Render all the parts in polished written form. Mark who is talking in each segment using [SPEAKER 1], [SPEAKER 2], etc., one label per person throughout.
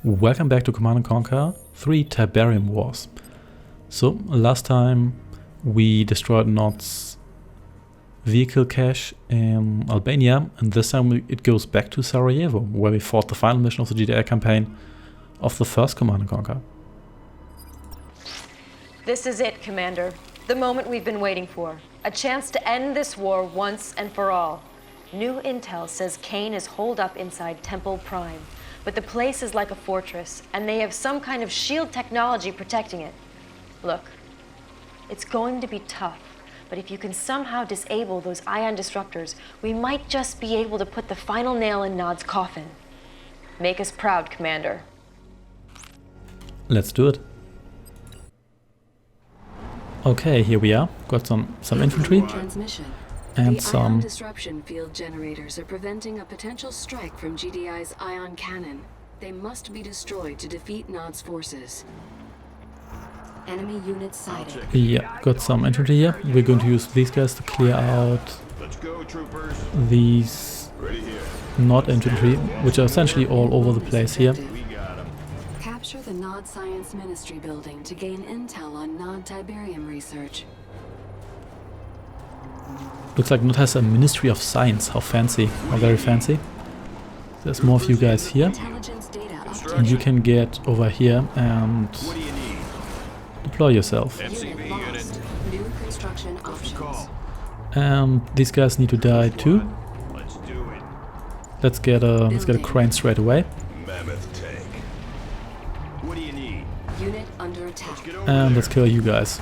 [SPEAKER 1] Welcome back to Command & Conquer 3 Tiberium Wars. So, last time we destroyed Nod's vehicle cache in Albania, and this time it goes back to Sarajevo, where we fought the final mission of the GDI campaign of the first Command & Conquer.
[SPEAKER 2] This is it, Commander. The moment we've been waiting for. A chance to end this war once and for all. New intel says Kane is holed up inside Temple Prime. But the place is like a fortress, and they have some kind of shield technology protecting it. Look, it's going to be tough, but if you can somehow disable those ion disruptors, we might just be able to put the final nail in Nod's coffin. Make us proud, Commander.
[SPEAKER 1] Let's do it. Okay, here we are. Got some infantry and some
[SPEAKER 3] disruption field generators are preventing a potential strike from GDI's ion cannon. They must be destroyed to defeat Nod's forces. Enemy units sighted.
[SPEAKER 1] Yeah, got some infantry here. We're going to use these guys to clear out these Nod infantry, which are essentially all over the place here.
[SPEAKER 3] Capture the Nod Science Ministry building to gain intel on Nod Tiberium research.
[SPEAKER 1] Looks like Nod has a Ministry of Science. How fancy. How very fancy. There's more of you guys here. And you can get over here and deploy yourself.
[SPEAKER 3] New construction options.
[SPEAKER 1] And these guys need to die too. Let's get a crane straight away.
[SPEAKER 3] Unit under attack.
[SPEAKER 1] And let's kill you guys.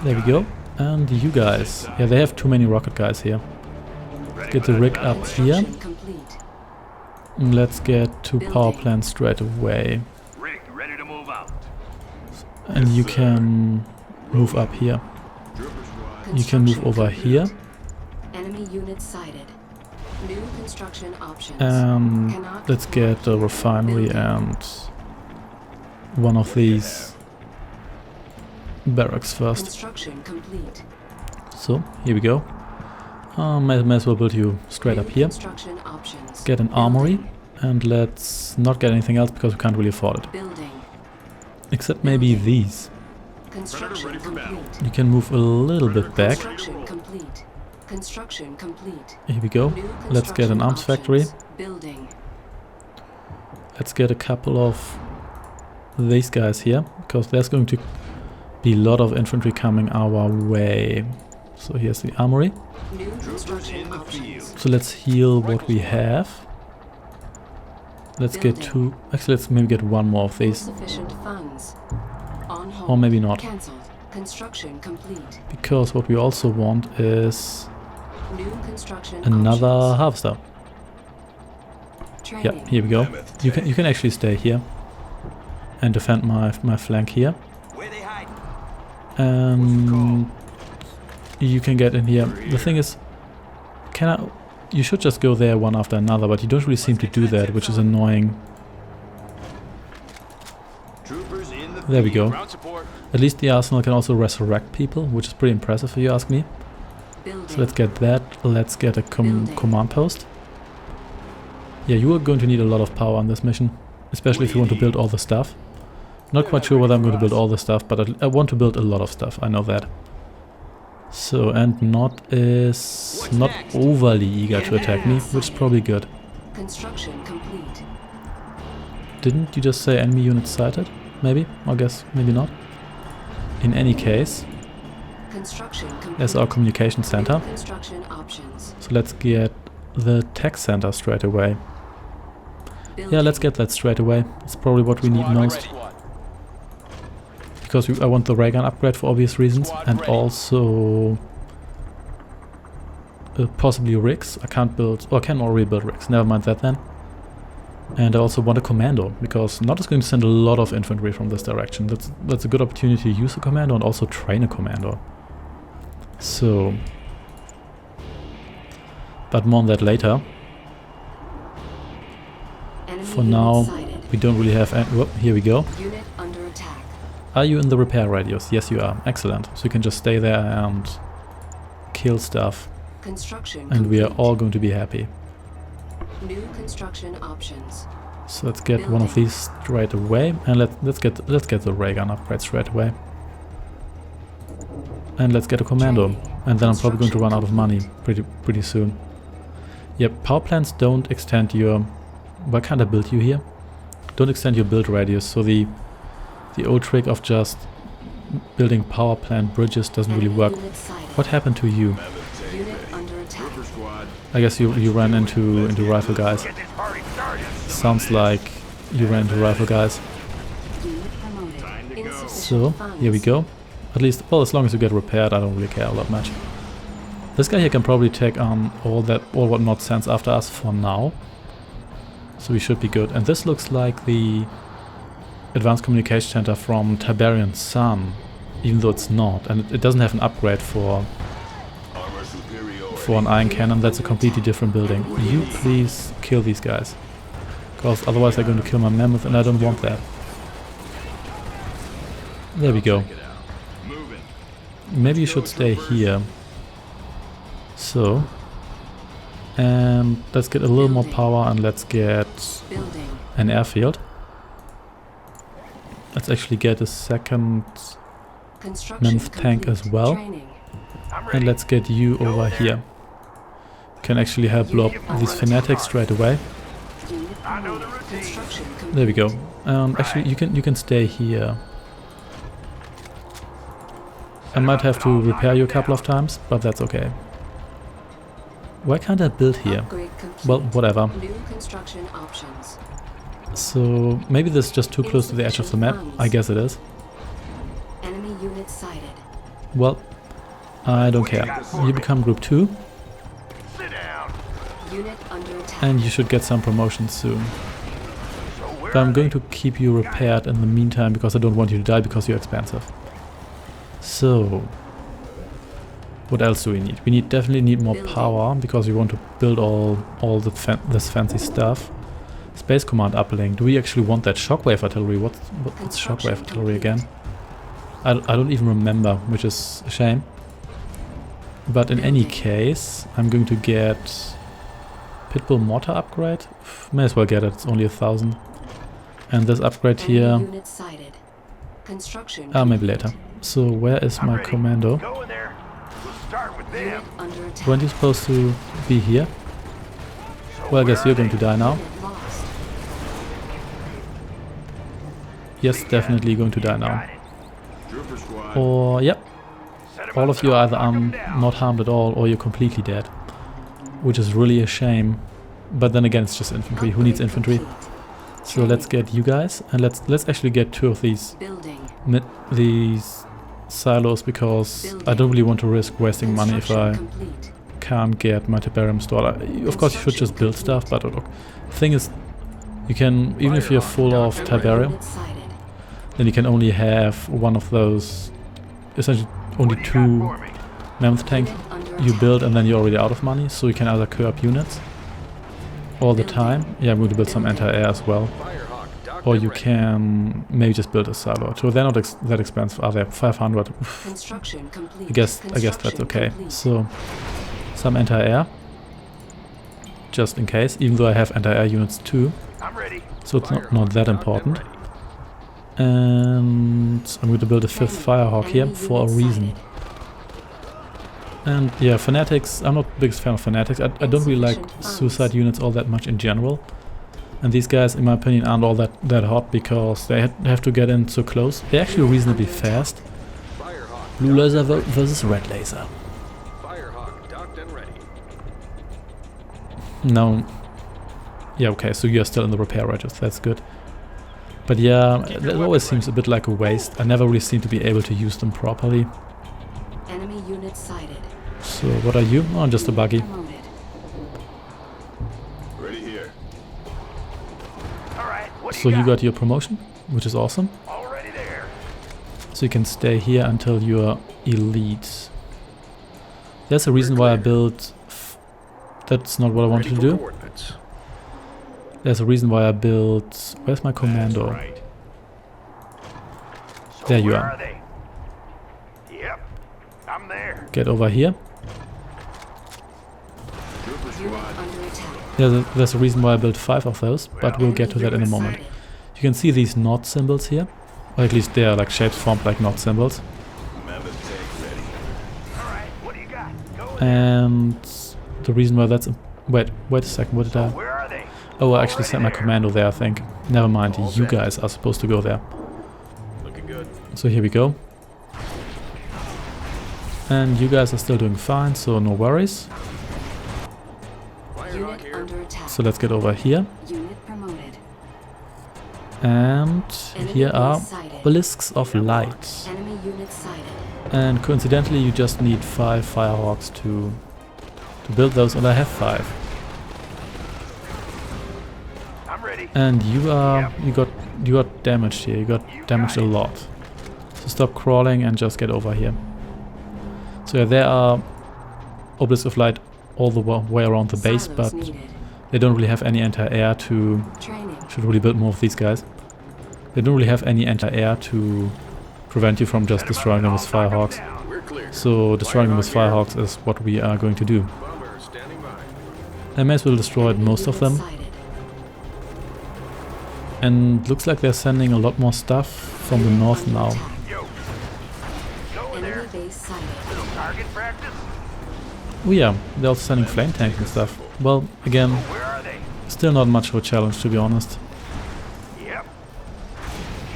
[SPEAKER 1] There we go. And you guys. Yeah, they have too many rocket guys here. Let's get the rig up here.
[SPEAKER 3] Complete.
[SPEAKER 1] And let's get to power plant straight away.
[SPEAKER 4] Rig ready to move out.
[SPEAKER 1] And you can move up here. You can move over here.
[SPEAKER 3] Enemy units sighted. New construction options.
[SPEAKER 1] And let's get a refinery and one of these barracks first.
[SPEAKER 3] Construction complete.
[SPEAKER 1] So, here we go. May as well build you straight up here.
[SPEAKER 3] Construction options.
[SPEAKER 1] Get an armory, and let's not get anything else because we can't really afford it.
[SPEAKER 3] Building.
[SPEAKER 1] Except maybe these.
[SPEAKER 3] Construction complete.
[SPEAKER 1] You can move a little bit back.
[SPEAKER 3] Construction complete. Construction complete.
[SPEAKER 1] Here we go.
[SPEAKER 3] New
[SPEAKER 1] Let's get an arms factory.
[SPEAKER 3] options. Building.
[SPEAKER 1] Let's get a couple of these guys here, because there's going to be a lot of infantry coming our way. So here's the armory.
[SPEAKER 3] New construction options.
[SPEAKER 1] So let's heal what we have. Let's get two. Actually, let's maybe get one more of these.
[SPEAKER 3] Sufficient funds. On hold.
[SPEAKER 1] Or maybe not.
[SPEAKER 3] Cancelled. Construction complete.
[SPEAKER 1] Because what we also want is
[SPEAKER 3] New construction
[SPEAKER 1] another
[SPEAKER 3] options.
[SPEAKER 1] harvester.
[SPEAKER 3] Training.
[SPEAKER 1] Yeah, here we go. You can actually stay here and defend my flank here. And you can get in here. The thing is, you should just go there one after another, but you don't really seem to do that, which is annoying. There we go. At least the arsenal can also resurrect people, which is pretty impressive if you ask me.
[SPEAKER 3] Building.
[SPEAKER 1] So let's get that. Let's get a command post. Yeah, you are going to need a lot of power on this mission, especially if you want to build all the stuff. Not quite sure whether I'm going to build all the stuff, but I want to build a lot of stuff, I know that. So, and Nod is not overly eager to attack me, which is probably good.
[SPEAKER 3] Construction complete.
[SPEAKER 1] Didn't you just say enemy units sighted? Maybe? I guess maybe not. In any case,
[SPEAKER 3] Construction complete.
[SPEAKER 1] there's our communication center.
[SPEAKER 3] New construction options.
[SPEAKER 1] So let's get the tech center straight away.
[SPEAKER 3] Building.
[SPEAKER 1] Yeah, let's get that straight away. It's probably what we need most. Because I want the ray gun upgrade for obvious reasons, and also possibly rigs. I can't build, or I can already build rigs, never mind that then. And I also want a commando, because Nod is going to send a lot of infantry from this direction. That's a good opportunity to use a commando and also train a commando. So, but more on that later.
[SPEAKER 3] Enemy
[SPEAKER 1] For
[SPEAKER 3] unit
[SPEAKER 1] now,
[SPEAKER 3] sighted.
[SPEAKER 1] we don't really have any. Whoop, here we go.
[SPEAKER 3] Unit under attack.
[SPEAKER 1] Are you in the repair radius? Yes, you are. Excellent. So you can just stay there and kill stuff.
[SPEAKER 3] Construction
[SPEAKER 1] And we are
[SPEAKER 3] complete.
[SPEAKER 1] all going to be happy.
[SPEAKER 3] New construction options.
[SPEAKER 1] So let's get one of these straight away, and let's get the ray gun upgrade straight away. And let's get a commando, and then I'm probably going to run out of money pretty soon. Yep, power plants don't extend your... What kind of build you here? Don't extend your build radius, so the old trick of just building power plant bridges doesn't really work. What happened to you?
[SPEAKER 3] Unit under attack.
[SPEAKER 1] I guess you ran into rifle guys.
[SPEAKER 4] Get this party started.
[SPEAKER 1] Sounds like you ran into rifle guys.
[SPEAKER 3] Unit promoted. Insufficient
[SPEAKER 1] So,
[SPEAKER 3] funds.
[SPEAKER 1] here we go. At least, well, as long as you get repaired, I don't really care all that much. This guy here can probably take on all what Nod sends after us for now. So we should be good. And this looks like the advanced communication center from Tiberian Sun, even though it's not. And it doesn't have an upgrade for an iron cannon. That's a completely different building. You please kill these guys, because otherwise they're going to kill my mammoth, and I don't want that. There we go. Maybe you should stay here. So, and let's get a little more power, and let's get
[SPEAKER 3] Building.
[SPEAKER 1] an airfield. Let's actually get a second
[SPEAKER 3] Construction
[SPEAKER 1] mammoth tank
[SPEAKER 3] complete.
[SPEAKER 1] as well.
[SPEAKER 3] Training.
[SPEAKER 4] I'm ready.
[SPEAKER 1] And let's get you over here. Can actually help blow up these fanatics straight away.
[SPEAKER 3] Unit
[SPEAKER 4] I know the
[SPEAKER 3] promoted.
[SPEAKER 4] routine.
[SPEAKER 3] Construction complete.
[SPEAKER 1] There we go. Actually, you can stay here. I might have to repair you a couple of times, but that's okay. Why can't I build here?
[SPEAKER 3] Upgrade complete.
[SPEAKER 1] Well, whatever.
[SPEAKER 3] New construction options.
[SPEAKER 1] So maybe this is just too close to the edge of the map. I guess it is.
[SPEAKER 3] Enemy unit sighted.
[SPEAKER 1] Well, I don't care. You become group 2,
[SPEAKER 4] Sit down.
[SPEAKER 3] Unit under attack.
[SPEAKER 1] and you should get some promotions soon.
[SPEAKER 4] So where
[SPEAKER 1] But I'm
[SPEAKER 4] are
[SPEAKER 1] going
[SPEAKER 4] they?
[SPEAKER 1] to keep you repaired in the meantime, because I don't want you to die because you're expensive. So, what else do we need? We definitely need more power, because we want to build all this fancy stuff. Space Command uplink. Do we actually want that shockwave artillery? What's shockwave artillery again? I don't even remember, which is a shame. But in any case, I'm going to get Pitbull mortar upgrade. May as well get it. It's only 1,000. And this upgrade
[SPEAKER 3] Enemy
[SPEAKER 1] here.
[SPEAKER 3] unit sighted. Construction
[SPEAKER 1] Maybe
[SPEAKER 3] complete.
[SPEAKER 1] later. So where is
[SPEAKER 4] I'm
[SPEAKER 1] my
[SPEAKER 4] ready.
[SPEAKER 1] commando?
[SPEAKER 4] Go in there. We'll start with
[SPEAKER 3] Unit
[SPEAKER 4] them.
[SPEAKER 3] under attack.
[SPEAKER 1] Weren't you supposed to be here?
[SPEAKER 4] So
[SPEAKER 1] Well, I guess
[SPEAKER 4] where
[SPEAKER 1] you're
[SPEAKER 4] are
[SPEAKER 1] going to
[SPEAKER 4] they?
[SPEAKER 1] die now.
[SPEAKER 3] Unit lost.
[SPEAKER 1] Yes, definitely going to die now.
[SPEAKER 4] Got it.
[SPEAKER 1] Or, yep,
[SPEAKER 4] Set 'em
[SPEAKER 1] all
[SPEAKER 4] up
[SPEAKER 1] of you are
[SPEAKER 4] and
[SPEAKER 1] either
[SPEAKER 4] I'll knock 'em down.
[SPEAKER 1] not harmed at all, or you're completely dead. Which is really a shame. But then again, it's just infantry. Who needs
[SPEAKER 3] Upgrade
[SPEAKER 1] infantry?
[SPEAKER 3] complete.
[SPEAKER 1] So let's get you guys, and let's actually get 2 of these
[SPEAKER 3] Building.
[SPEAKER 1] silos, because I don't really want to risk wasting money if I
[SPEAKER 3] Construction complete.
[SPEAKER 1] can't get my Tiberium stored. Of course, you should just build stuff, but look, the thing is, you can, even if you're full of Tiberium,
[SPEAKER 3] Unit sighted.
[SPEAKER 1] then you can only have one of those, essentially only
[SPEAKER 4] What do you
[SPEAKER 1] 2
[SPEAKER 4] got for me?
[SPEAKER 1] mammoth tank
[SPEAKER 3] Unit under
[SPEAKER 1] you
[SPEAKER 3] attack.
[SPEAKER 1] build, and then you're already out of money, so you can either curb units all the time. Yeah, I'm going to build some anti-air as well. Or you can maybe just build a silo or 2. They're not that expensive, are they? 500. Oof.
[SPEAKER 3] Construction complete.
[SPEAKER 1] I guess that's
[SPEAKER 3] Construction
[SPEAKER 1] okay.
[SPEAKER 3] complete.
[SPEAKER 1] So some anti-air, just in case. Even though I have anti-air units too,
[SPEAKER 4] I'm ready.
[SPEAKER 1] so it's not that important. And I'm going to build a 5th Firehawk here
[SPEAKER 3] Enemy
[SPEAKER 1] for a
[SPEAKER 3] unit
[SPEAKER 1] reason.
[SPEAKER 3] sighted.
[SPEAKER 1] And yeah, fanatics. I'm not the biggest fan of fanatics. I don't really like
[SPEAKER 3] Insufficient funds.
[SPEAKER 1] suicide units all that much in general. And these guys, in my opinion, aren't all that hot, because they have to get in so close. They're actually reasonably fast. Blue laser versus red laser.
[SPEAKER 5] Firehawk docked and ready.
[SPEAKER 1] No. Yeah, okay, so you're still in the repair register. That's good. But yeah, it always seems a bit like a waste. I never really seem to be able to use them properly.
[SPEAKER 3] Enemy unit sighted.
[SPEAKER 1] So what are you? Oh, just a buggy.
[SPEAKER 3] Promoted.
[SPEAKER 5] Ready here.
[SPEAKER 4] All right. What do
[SPEAKER 1] So you got your promotion, which is awesome.
[SPEAKER 4] already there.
[SPEAKER 1] So you can stay here until you're elite. There's a reason why I built... That's not what I wanted to do.
[SPEAKER 5] Coordinates.
[SPEAKER 1] There's a reason why I built... Where's my commando?
[SPEAKER 5] Right.
[SPEAKER 4] So
[SPEAKER 1] There you
[SPEAKER 4] where
[SPEAKER 1] are.
[SPEAKER 4] they? Yep. I'm there.
[SPEAKER 1] Get over here.
[SPEAKER 5] Trooper
[SPEAKER 3] Unit
[SPEAKER 5] squad.
[SPEAKER 3] under attack.
[SPEAKER 1] There's a reason why I built 5 of those, but we'll get to that in a moment. You can see these Nod symbols here, or at least they are like shapes formed like Nod symbols.
[SPEAKER 4] Alright, what do you got? Go in.
[SPEAKER 1] And the reason why that's... Wait a second, what did I...
[SPEAKER 4] Where are they?
[SPEAKER 1] Oh, I actually sent my commando there, I think. Never mind, you guys are supposed to go there.
[SPEAKER 5] Looking good.
[SPEAKER 1] So here we go. And you guys are still doing fine, so no worries.
[SPEAKER 5] Firehawk
[SPEAKER 3] Unit
[SPEAKER 5] here.
[SPEAKER 3] under attack.
[SPEAKER 1] So let's get over here.
[SPEAKER 3] Unit promoted.
[SPEAKER 1] And
[SPEAKER 3] Enemy
[SPEAKER 1] here are
[SPEAKER 3] base sighted.
[SPEAKER 1] Balisks of Light.
[SPEAKER 3] Enemy unit sighted.
[SPEAKER 1] And coincidentally, you just need 5 Firehawks to build those, and I have 5.
[SPEAKER 4] I'm ready.
[SPEAKER 1] And you got damaged here. You got damaged a lot. So stop crawling and just get over here. So yeah, there are obelisks of light all the way around the base,
[SPEAKER 3] Silos
[SPEAKER 1] but
[SPEAKER 3] needed.
[SPEAKER 1] they don't really have any anti-air to...
[SPEAKER 3] Training.
[SPEAKER 1] Should really build more of these guys. They don't really have any anti-air to prevent you from just destroying them with Firehawks.
[SPEAKER 5] We're clear.
[SPEAKER 1] So destroying them with
[SPEAKER 5] Firehawk
[SPEAKER 1] Firehawks is what we are going to do.
[SPEAKER 5] Bomber standing by.
[SPEAKER 1] I may as well destroy
[SPEAKER 3] Enemy
[SPEAKER 1] most of
[SPEAKER 3] unit
[SPEAKER 1] them.
[SPEAKER 3] sighted.
[SPEAKER 1] And looks like they're sending a lot more stuff from the north
[SPEAKER 3] Under
[SPEAKER 1] now.
[SPEAKER 3] attack.
[SPEAKER 4] Yo. Go in there.
[SPEAKER 3] Enemy base sighted.
[SPEAKER 4] Little target practice.
[SPEAKER 1] Oh yeah, they're also sending flame tanks and stuff. Well, again,
[SPEAKER 4] Where are they?
[SPEAKER 1] still not much of a challenge, to be honest.
[SPEAKER 4] Yep.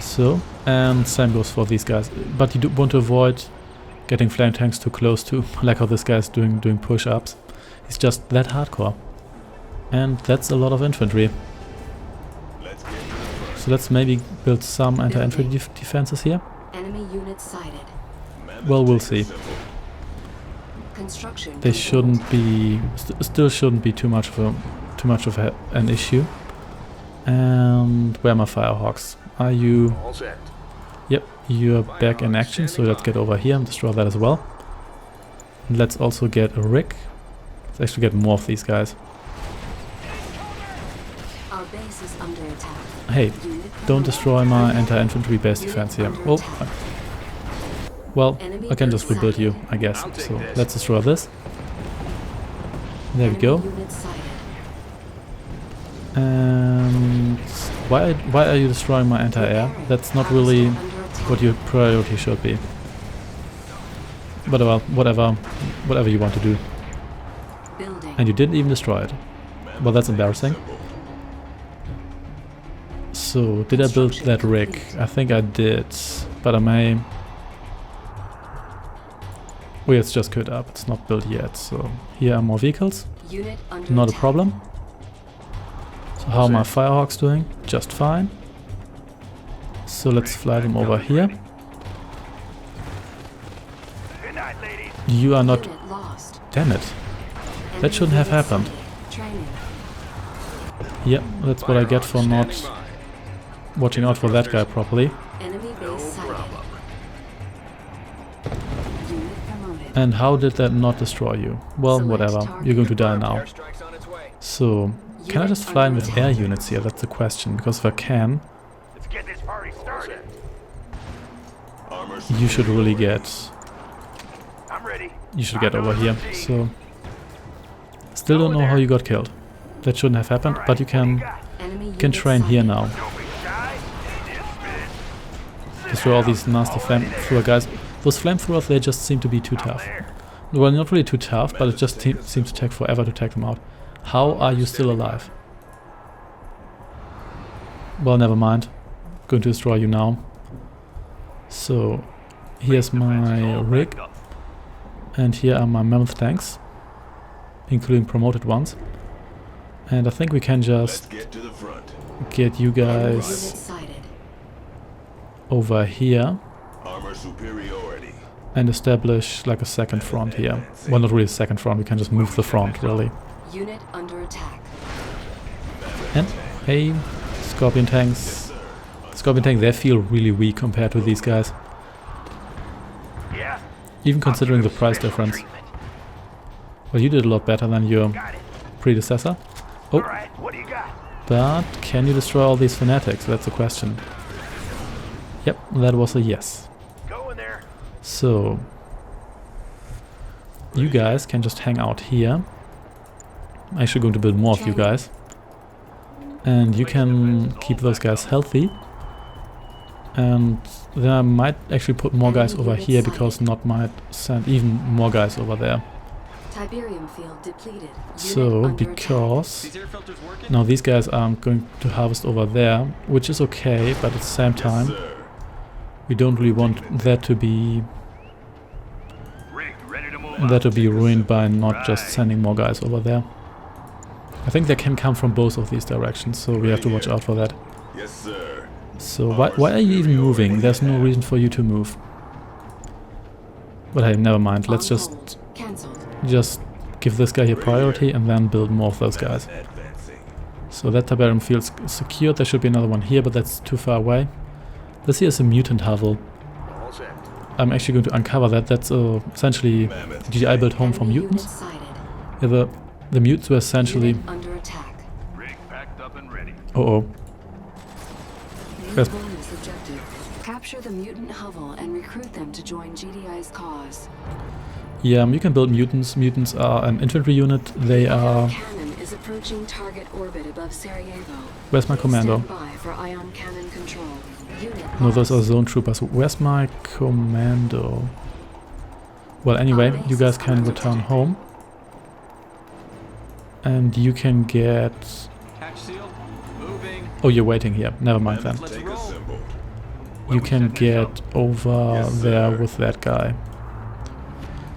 [SPEAKER 1] So, and same goes for these guys. But you do want to avoid getting flame tanks too close to, like how this guy's doing push-ups. He's just that hardcore. And that's a lot of infantry. So let's maybe build some anti-infantry defenses here.
[SPEAKER 3] Enemy unit sighted.
[SPEAKER 1] Well, we'll see.
[SPEAKER 3] Construction.
[SPEAKER 1] They
[SPEAKER 3] complete.
[SPEAKER 1] shouldn't be, still shouldn't be too much of an issue. And where are my Firehawks? Are you?
[SPEAKER 5] All set.
[SPEAKER 1] Yep, you're back in action. So let's get over here and destroy that as well. And let's also get a rig. Let's actually get more of these guys.
[SPEAKER 3] Our base is under attack.
[SPEAKER 1] Hey,
[SPEAKER 3] Unit
[SPEAKER 1] don't
[SPEAKER 3] promoted.
[SPEAKER 1] destroy my anti-infantry base
[SPEAKER 3] Unit
[SPEAKER 1] defense here.
[SPEAKER 3] under
[SPEAKER 1] Oh,
[SPEAKER 3] attack.
[SPEAKER 1] well,
[SPEAKER 3] Enemy
[SPEAKER 1] I can just
[SPEAKER 3] base
[SPEAKER 1] rebuild you,
[SPEAKER 3] sighted.
[SPEAKER 1] I guess.
[SPEAKER 5] I'll take
[SPEAKER 1] So
[SPEAKER 5] this.
[SPEAKER 1] let's destroy this. There we
[SPEAKER 3] Enemy
[SPEAKER 1] go.
[SPEAKER 3] unit sighted.
[SPEAKER 1] And why are you destroying my anti-air? That's not really
[SPEAKER 3] Harvester under attack.
[SPEAKER 1] what your priority should be. But well, whatever you want to do.
[SPEAKER 3] Building.
[SPEAKER 1] And you didn't even destroy it. Well, that's embarrassing. So, did I build that rig? I think I did, but I may... Oh yeah, it's just queued up, it's not built yet. So, here are more vehicles,
[SPEAKER 3] Unit under
[SPEAKER 1] not a
[SPEAKER 3] attack.
[SPEAKER 1] problem. So how are my Firehawks doing? Just fine. So let's fly them over here.
[SPEAKER 4] Good night, ladies.
[SPEAKER 1] You are not...
[SPEAKER 3] Unit lost.
[SPEAKER 1] Damn it. That shouldn't have
[SPEAKER 3] Enemy unit
[SPEAKER 1] happened.
[SPEAKER 3] sighted. Training.
[SPEAKER 1] Yep, that's what I get for
[SPEAKER 5] Firehawk
[SPEAKER 1] not
[SPEAKER 5] standing
[SPEAKER 1] watching out for that guy properly.
[SPEAKER 3] Enemy
[SPEAKER 5] by. No
[SPEAKER 3] base sighted.
[SPEAKER 5] problem.
[SPEAKER 3] Unit promoted.
[SPEAKER 1] And how did that not destroy you? Well,
[SPEAKER 3] Select
[SPEAKER 1] whatever.
[SPEAKER 3] target.
[SPEAKER 1] You're going to die now.
[SPEAKER 5] Airstrike's on its way.
[SPEAKER 1] So, can I
[SPEAKER 3] Unit
[SPEAKER 1] just fly in
[SPEAKER 3] under
[SPEAKER 1] with
[SPEAKER 3] attack.
[SPEAKER 1] air units here? That's the question. Because if I can,
[SPEAKER 4] Let's get this party started.
[SPEAKER 1] you should really get...
[SPEAKER 4] I'm ready.
[SPEAKER 1] You should get over here. So, still don't know how you got killed. That shouldn't have happened, but you can
[SPEAKER 3] Enemy
[SPEAKER 1] can
[SPEAKER 3] unit
[SPEAKER 1] train here
[SPEAKER 3] sighted.
[SPEAKER 1] now.
[SPEAKER 4] Don't be shy. Dismiss.
[SPEAKER 1] Destroy all these nasty flamethrower guys. Those flamethrowers, they just seem to be too tough.
[SPEAKER 4] There.
[SPEAKER 1] Well, not really too tough, but it just seems to take forever to take them out. How are you still alive? Well, never mind. Going to destroy you now. So, here's my rig. And here are my mammoth tanks. Including promoted ones. And I think we can just
[SPEAKER 6] Get to the front.
[SPEAKER 1] get you
[SPEAKER 3] Enemy unit
[SPEAKER 1] guys
[SPEAKER 3] sighted.
[SPEAKER 1] over here.
[SPEAKER 6] Armor superiority.
[SPEAKER 1] And establish like a second front here. Well, not really a second front, we can just move the front, really.
[SPEAKER 3] Unit under attack.
[SPEAKER 1] And, hey, Scorpion tanks. Scorpion tank, they feel really weak compared to these guys.
[SPEAKER 4] Yeah.
[SPEAKER 1] Even considering the price difference. Well, you did a lot better than your
[SPEAKER 4] Got it.
[SPEAKER 1] predecessor.
[SPEAKER 4] All
[SPEAKER 1] Oh,
[SPEAKER 4] right. What do you got?
[SPEAKER 1] but can you destroy all these fanatics? That's the question. Yep, that was a yes.
[SPEAKER 4] Go in there.
[SPEAKER 1] So, you guys can just hang out here. I'm actually going to build more of you guys. And you can keep those guys healthy. And then I might actually put more guys over here because Nod might send even more guys over there.
[SPEAKER 3] Tiberium field depleted.
[SPEAKER 1] So, because now these guys are going to harvest over there, which is okay, but at the same time, we don't really want that to be ruined by not just sending more guys over there. I think they can come from both of these directions, so we have to watch out for that.
[SPEAKER 6] Yes, sir.
[SPEAKER 1] So why are you even moving? There's no reason for you to move. But hey, never mind. Let's just give this guy here priority and then build more of those guys. So that Tiberium field's secured. There should be another one here, but that's too far away. This here is a mutant hovel. I'm actually going to uncover that. That's essentially GDI built home for mutants. Yeah, the mutants were essentially... Uh-oh.
[SPEAKER 3] Capture the mutant hovel and recruit them to join GDI's cause.
[SPEAKER 1] Yeah, you can build mutants. Mutants are an infantry unit. They are...
[SPEAKER 3] Cannon is approaching target orbit above Sarajevo.
[SPEAKER 1] Where's my commando?
[SPEAKER 3] Stand by for ion cannon control. Unit
[SPEAKER 1] No, those are zone troopers. Where's my commando? Well, anyway, you guys can return home. And you can get... Oh, you're waiting here. Never mind then. You can get over there with that guy.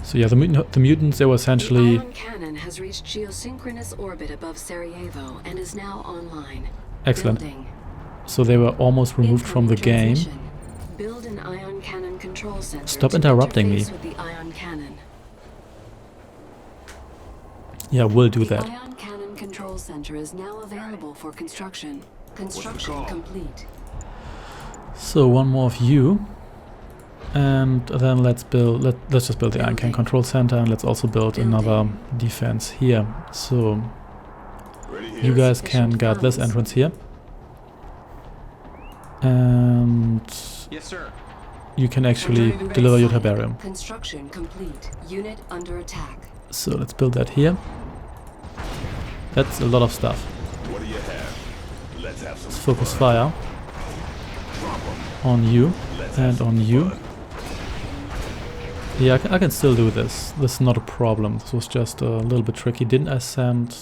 [SPEAKER 1] So yeah, the mutants, they were essentially...
[SPEAKER 3] The ion cannon has reached geosynchronous orbit above Sarajevo and is now online.
[SPEAKER 1] Excellent.
[SPEAKER 3] Building.
[SPEAKER 1] So they were almost removed from the game.
[SPEAKER 3] Build an ion cannon control center.
[SPEAKER 1] Stop interrupting me.
[SPEAKER 3] With the ion cannon.
[SPEAKER 1] Yeah, we'll do
[SPEAKER 3] The
[SPEAKER 1] that.
[SPEAKER 3] ion cannon control center is now available for construction. Construction complete.
[SPEAKER 1] So one more of you. And then let's just build the ion cannon control center, and let's also build another defense here. So you guys can guard this entrance here. And
[SPEAKER 5] yes, sir.
[SPEAKER 1] you can actually deliver your Tiberium.
[SPEAKER 3] Construction complete. Unit under attack.
[SPEAKER 1] So let's build that here. That's a lot of stuff.
[SPEAKER 6] What do you have? Let's have some
[SPEAKER 1] Let's focus fire on you and on you. Yeah, I can still do this. This is not a problem. This was just a little bit tricky. Didn't I send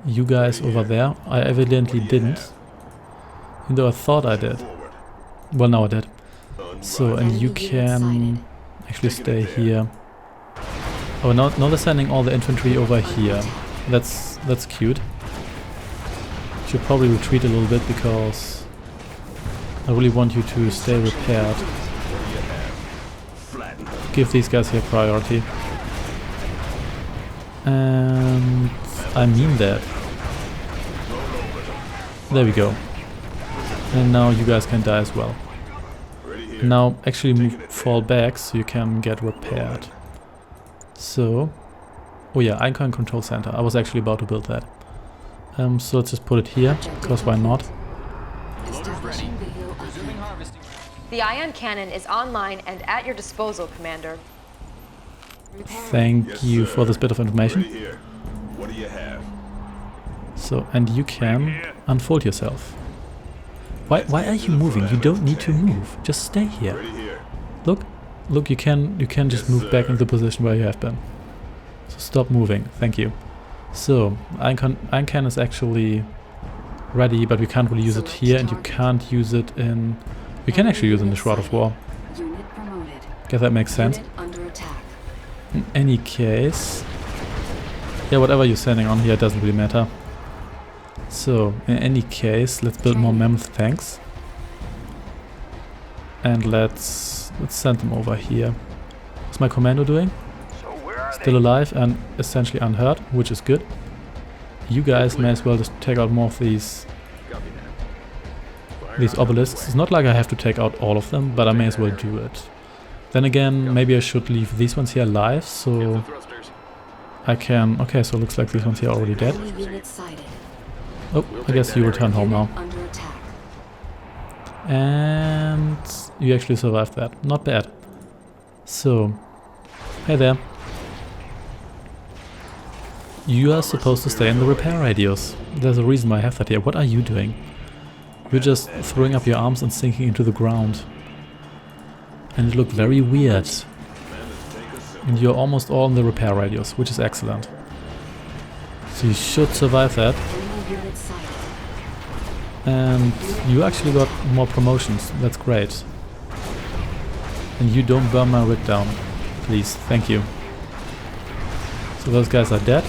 [SPEAKER 1] you guys over there? I evidently didn't. Even though I thought I did. Well, now I did. So, and you can actually stay here. Oh, now they're sending all the infantry over here. That's cute. Should probably retreat a little bit because I really want you to stay repaired. Give these guys here priority. And I mean that. There we go. And now you guys can die as well. Now actually fall back so you can get repaired. So, oh yeah, icon control center. I was actually about to build that. So let's just put it here, because why not?
[SPEAKER 2] The ion cannon is online and at your disposal, Commander.
[SPEAKER 1] Thank you for this bit of information.
[SPEAKER 6] What do you have?
[SPEAKER 1] So, and you can unfold yourself. Why are you moving? You don't need to move. Just stay here. Look, you can just move back into the position where you have been. So stop moving. Thank you. So, ion cannon is actually ready, but we can't really use it here, and you can't use it in... We can actually use it in the Shroud of War. Guess that makes sense. In any case... Yeah, whatever you're sending on here doesn't really matter. So, in any case, let's build more mammoth tanks. And let's send them over here. What's my commando doing? Still alive and essentially unhurt, which is good. You guys may as well just take out more of these obelisks. It's not like I have to take out all of them, but I may as well do it. Then again, maybe I should leave these ones here alive, so I can... Okay, so it looks like these ones here are already dead. Oh, I guess you return home now. And you actually survived that. Not bad. So, hey there. You are supposed to stay in the repair radius. There's a reason why I have that here. What are you doing? You're just throwing up your arms and sinking into the ground. And you look very weird. And you're almost all in the repair radius, which is excellent. So you should survive that. And you actually got more promotions. That's great. And you don't burn my rig down. Please, thank you. So those guys are dead.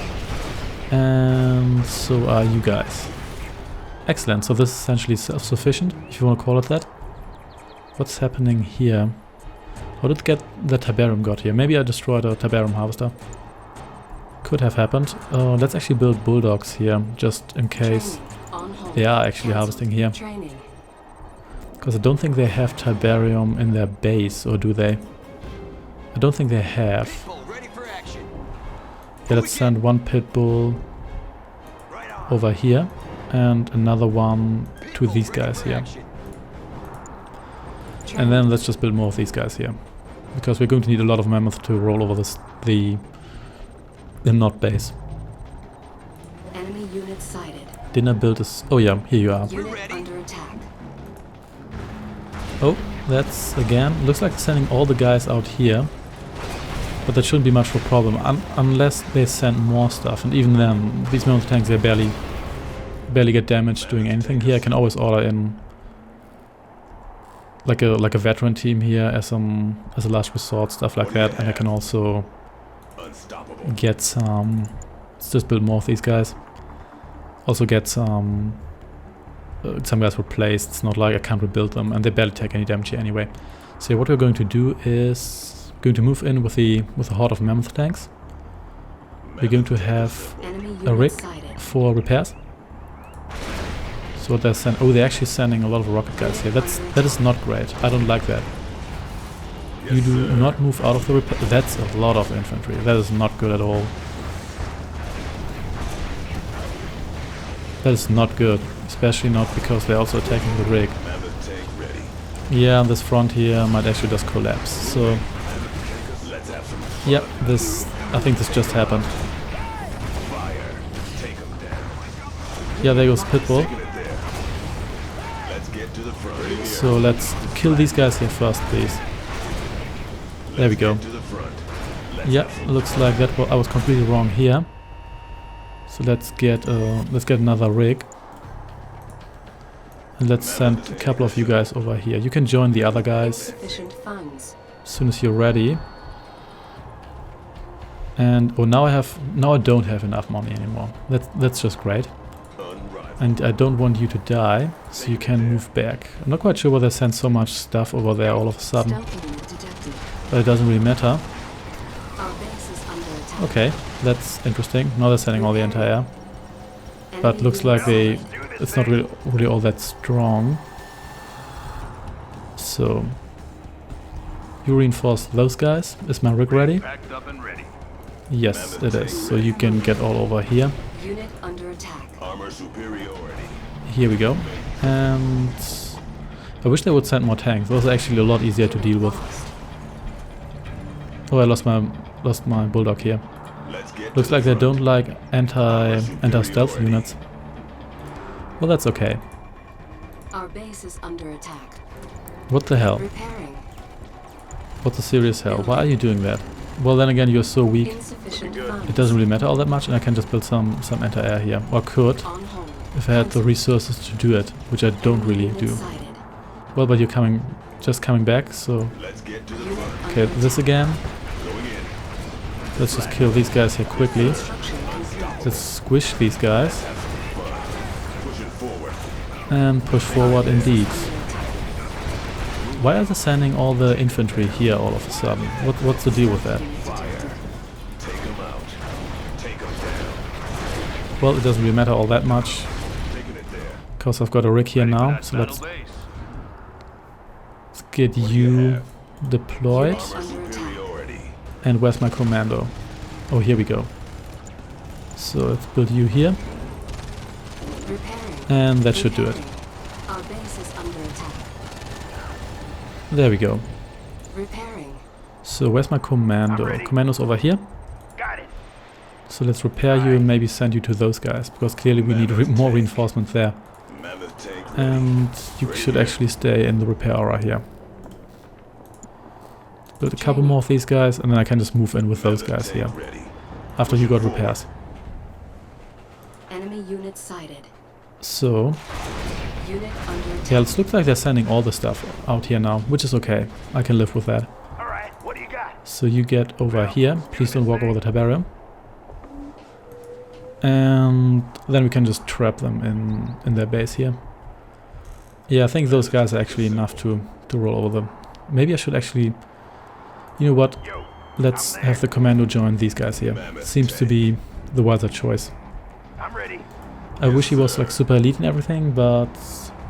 [SPEAKER 1] And so are you guys. Excellent, so this is essentially self-sufficient, if you want to call it that. What's happening here? How did the Tiberium got here? Maybe I destroyed a Tiberium harvester. Could have happened. Let's actually build bulldogs here, just in case they are actually harvesting here. Because I don't think they have Tiberium in their base, or do they? I don't think they have. Yeah, let's send one pit bull over here and another one to these guys here. And then let's just build more of these guys here. Because we're going to need a lot of mammoth to roll over the Nod base.
[SPEAKER 3] Enemy unit sighted.
[SPEAKER 1] Didn't I build this? Oh yeah, here you are.
[SPEAKER 3] Unit under attack.
[SPEAKER 1] Oh, that's again. Looks like they're sending all the guys out here. But that shouldn't be much of a problem, unless they send more stuff. And even then, these mammoth tanks, they barely get damaged doing anything. Here I can always order in like a veteran team here as a last resort, stuff like that. And I can also get some. Let's just build more of these guys. Also get some guys replaced. It's not like I can't rebuild them, and they barely take any damage here anyway. So what we're going to do is going to move in with the horde of mammoth tanks. We're going to have a rig for repairs. So what they're sending? Oh, they're actually sending a lot of rocket guys here. That is not great. I don't like that. You do not move out of the repair. That's a lot of infantry. That is not good at all. That is not good, especially not because they're also attacking the rig. Yeah, this front here might actually just collapse. So yeah, I think this just happened. Yeah, there goes Pitbull. So let's kill these guys here first, please. There we go. Yeah, looks like that I was completely wrong here. So let's get another rig. And let's send a couple of you guys over here. You can join the other guys as soon as you're ready. And oh, now I don't have enough money anymore. That's just great. And I don't want you to die, so you can move back. I'm not quite sure why they send so much stuff over there all of a sudden. But it doesn't really matter. Okay, that's interesting. Now they're sending all the anti-air. But looks like it's not really all that strong. So you reinforce those guys. Is my rig ready? Yes, it is. So you can get all over here.
[SPEAKER 3] Unit under attack.
[SPEAKER 6] Armor superiority.
[SPEAKER 1] Here we go. And I wish they would send more tanks. Those are actually a lot easier to deal with. Oh, I lost my bulldog here. Looks like they don't like anti-stealth units. Well, that's okay.
[SPEAKER 3] Our base is under attack.
[SPEAKER 1] What the hell?
[SPEAKER 3] Repairing.
[SPEAKER 1] What the serious hell? Why are you doing that? Well, then again, you're so weak. It doesn't really matter all that much, and I can just build some anti-air here. Or could, if I had the resources to do it, which I don't really do. Well, but you're just coming back, so... Okay, this again. Let's just kill these guys here quickly. Let's squish these guys. And push forward indeed. Why are they sending all the infantry here all of a sudden? What's the deal with that? Well, it doesn't really matter all that much. Because I've got a rig here now, so let's get you deployed. And where's my commando? Oh, here we go. So let's build you here. And that should do it.
[SPEAKER 3] Our base is under attack.
[SPEAKER 1] There we go.
[SPEAKER 3] Repairing.
[SPEAKER 1] So where's my commando? Commando's over here.
[SPEAKER 4] Got it.
[SPEAKER 1] So let's repair you and maybe send you to those guys, because clearly we need more reinforcements there.
[SPEAKER 6] Mammoth tank ready.
[SPEAKER 1] And you should actually stay in the repair aura here. Build a couple more of these guys, and then I can just move in with those guys here,
[SPEAKER 6] Ready.
[SPEAKER 1] after you got repairs.
[SPEAKER 3] Enemy unit sighted.
[SPEAKER 1] So,
[SPEAKER 3] Unit under attack.
[SPEAKER 1] yeah, it looks like they're sending all the stuff out here now, which is okay. I can live with that.
[SPEAKER 4] All right, what do you got?
[SPEAKER 1] So you get over here. Please don't walk over the Tiberium. And then we can just trap them in their base here. Yeah, I think those guys are actually enough to roll over them. Maybe I should actually... You know what?
[SPEAKER 4] Yo,
[SPEAKER 1] Let's have the commando join these guys here. Seems to be the wiser choice.
[SPEAKER 4] I'm ready.
[SPEAKER 1] I wish he was like super elite and everything, but...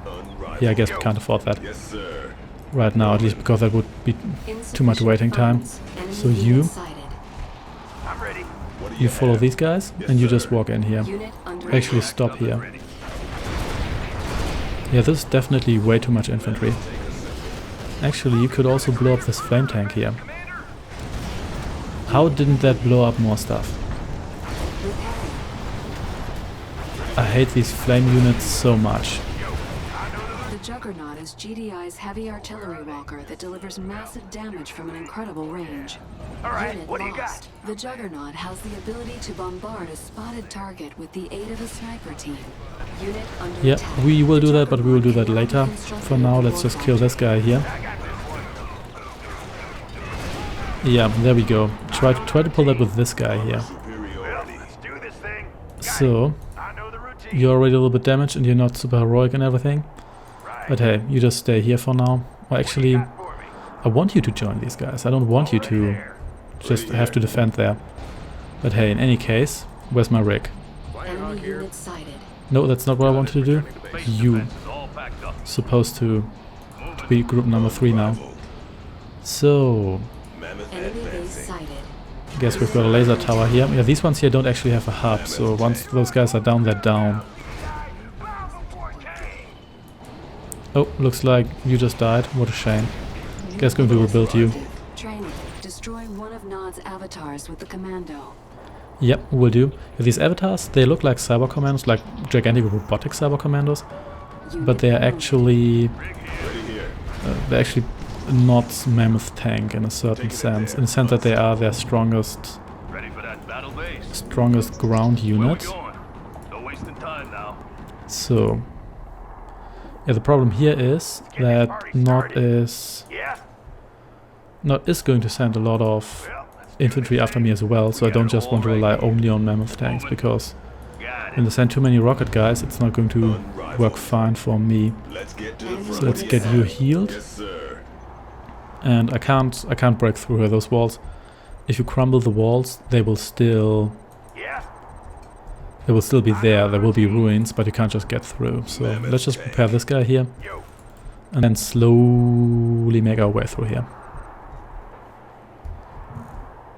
[SPEAKER 6] Unrivaled.
[SPEAKER 1] Yeah, I guess we can't afford that
[SPEAKER 6] Yes, sir.
[SPEAKER 1] right now, at least because that would be too much waiting time. So you
[SPEAKER 4] I'm ready.
[SPEAKER 6] What do
[SPEAKER 1] You follow
[SPEAKER 6] have?
[SPEAKER 1] these guys,
[SPEAKER 6] Yes,
[SPEAKER 1] and you
[SPEAKER 6] sir.
[SPEAKER 1] just walk in here.
[SPEAKER 3] Unit under
[SPEAKER 1] Actually
[SPEAKER 3] attack.
[SPEAKER 1] stop here.
[SPEAKER 4] Ready.
[SPEAKER 1] Yeah, this is definitely way too much infantry. Actually, you could also blow up this flame tank here. How didn't that blow up more stuff?
[SPEAKER 3] Repairing.
[SPEAKER 1] I hate these flame units so much.
[SPEAKER 3] The Juggernaut is GDI's heavy artillery walker that delivers massive damage from an incredible range.
[SPEAKER 4] All right,
[SPEAKER 3] Unit
[SPEAKER 4] what do you
[SPEAKER 3] lost.
[SPEAKER 4] got?
[SPEAKER 3] The Juggernaut has the ability to bombard a spotted target with the aid of a sniper team. Unit under
[SPEAKER 1] Yeah,
[SPEAKER 3] attack.
[SPEAKER 1] we will do that, but we will do that
[SPEAKER 3] Juggernaut
[SPEAKER 1] later.
[SPEAKER 3] cannot be constructed
[SPEAKER 1] For now,
[SPEAKER 3] in the
[SPEAKER 1] let's just
[SPEAKER 3] war
[SPEAKER 1] kill this guy here.
[SPEAKER 4] I got this one.
[SPEAKER 1] Yeah, there we go. Try to pull that with this guy here.
[SPEAKER 4] Well,
[SPEAKER 6] Superiority.
[SPEAKER 4] let's do this thing. Got it.
[SPEAKER 1] So,
[SPEAKER 4] I know the routine.
[SPEAKER 1] you're already a little bit damaged and you're not super heroic and everything.
[SPEAKER 4] Right.
[SPEAKER 1] But hey, you just stay here for now. Or actually,
[SPEAKER 4] Got for me.
[SPEAKER 1] I want you to join these guys. I don't want you
[SPEAKER 4] Right
[SPEAKER 1] to
[SPEAKER 4] there.
[SPEAKER 1] just have to defend there. But hey, in any case, where's my rig?
[SPEAKER 5] Flying hog
[SPEAKER 3] Enemy
[SPEAKER 5] here.
[SPEAKER 3] unit sighted.
[SPEAKER 1] No, that's not what I wanted to do. You
[SPEAKER 4] All packed up.
[SPEAKER 1] supposed to be group number 3 now. So,
[SPEAKER 6] Mammoth
[SPEAKER 3] Enemy base
[SPEAKER 6] advancing.
[SPEAKER 3] sighted.
[SPEAKER 1] I guess we've got a laser tower here. Yeah, these ones here don't actually have a hub, so once those guys are down, they're down. Oh, looks like you just died. What a shame. Guess going to rebuild you.
[SPEAKER 3] Training. Destroy one of Nod's avatars with the commando.
[SPEAKER 1] Yep, will do. Yeah, these avatars, they look like cyber commandos, like gigantic robotic cyber commandos, but they are actually
[SPEAKER 6] Ready here.
[SPEAKER 1] they're actually not mammoth tank in a certain sense. In the sense that they are their strongest
[SPEAKER 4] Ready for that battle base.
[SPEAKER 1] ground
[SPEAKER 4] Where we
[SPEAKER 1] unit.
[SPEAKER 4] going? No wasting time now.
[SPEAKER 1] So yeah, the problem here is that Nod is
[SPEAKER 4] Yeah.
[SPEAKER 1] going to send a lot of
[SPEAKER 4] Well,
[SPEAKER 1] infantry after me as well, so I don't just want to rely only on mammoth tanks, because
[SPEAKER 4] got
[SPEAKER 1] when
[SPEAKER 4] it.
[SPEAKER 1] they send too many rocket guys, it's not going to
[SPEAKER 6] Unrivaled.
[SPEAKER 1] work fine for me.
[SPEAKER 6] Let's get to the front.
[SPEAKER 1] So let's get you healed.
[SPEAKER 6] Yes, sir.
[SPEAKER 1] And I can't break through here, those walls. If you crumble the walls, they will still
[SPEAKER 4] Yeah.
[SPEAKER 1] be there. There will be ruins, but you can't just get through. So let's just prepare this guy here
[SPEAKER 4] Yo.
[SPEAKER 1] and then slowly make our way through here.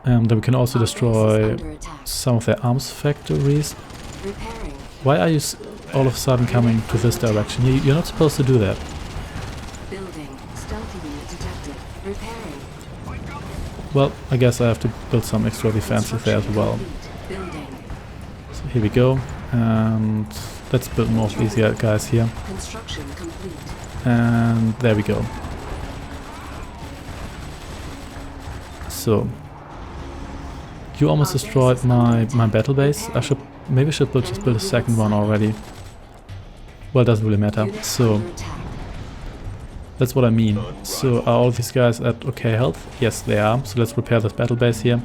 [SPEAKER 1] Then we can also
[SPEAKER 3] Our base is
[SPEAKER 1] destroy
[SPEAKER 3] under attack.
[SPEAKER 1] some of their arms factories.
[SPEAKER 3] Repairing.
[SPEAKER 1] Why are you all of a sudden coming to this direction? You're not supposed to do that.
[SPEAKER 3] Building. Stealthy unit detected. Repairing.
[SPEAKER 1] Well, I guess I have to build some extra defenses there as well.
[SPEAKER 3] Complete. Building.
[SPEAKER 1] So here we go. And let's build more of these guys here.
[SPEAKER 3] Construction complete.
[SPEAKER 1] And there we go. So you almost destroyed my battle base. Maybe I should just build a second one already. Well, it doesn't really matter.
[SPEAKER 3] Unit
[SPEAKER 1] So
[SPEAKER 3] under attack.
[SPEAKER 1] that's what I mean. So are all these guys at okay health? Yes, they are. So let's repair this battle base here.